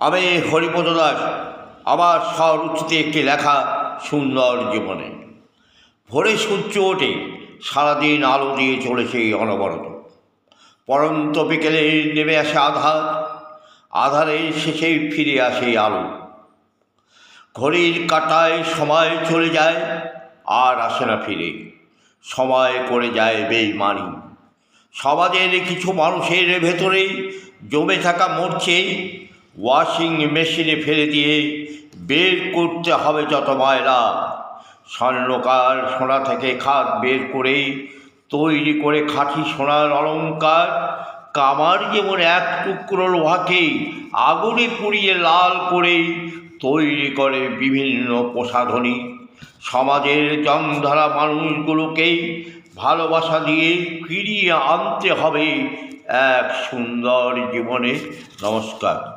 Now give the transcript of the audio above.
আমি হরিপদ দাস আমার স্বরচিত একটি লেখা সুন্দর জীবনে। ভোরে সূর্য ওঠে, সারাদিন আলো দিয়ে চলেছে অনবরত। পরন্ত বিকেলে নেমে আসে আধার, আধারের শেষে ফিরে আসে আলো। ঘড়ির কাঁটায় সময় চলে যায়, আর আসে না ফিরে। সময় করে যায় বেইমানি। সমাজের কিছু মানুষের ভেতরে জমে থাকা মরছে, ওয়াশিং মেশিনে ফেলে দিয়ে বের করতে হবে যত ময়লা। স্বর্ণকার সোনা থেকে খাদ বের করে তৈরি করে খাঁটি সোনার অলঙ্কার। কামার যেমন এক টুকরো লোহাকে আগুনে পুড়িয়ে লাল করে তৈরি করে বিভিন্ন প্রসাধনী। সমাজের জংধরা মানুষগুলোকে ভালোবাসা দিয়ে ফিরিয়ে আনতে হবে এক সুন্দর জীবনে। নমস্কার।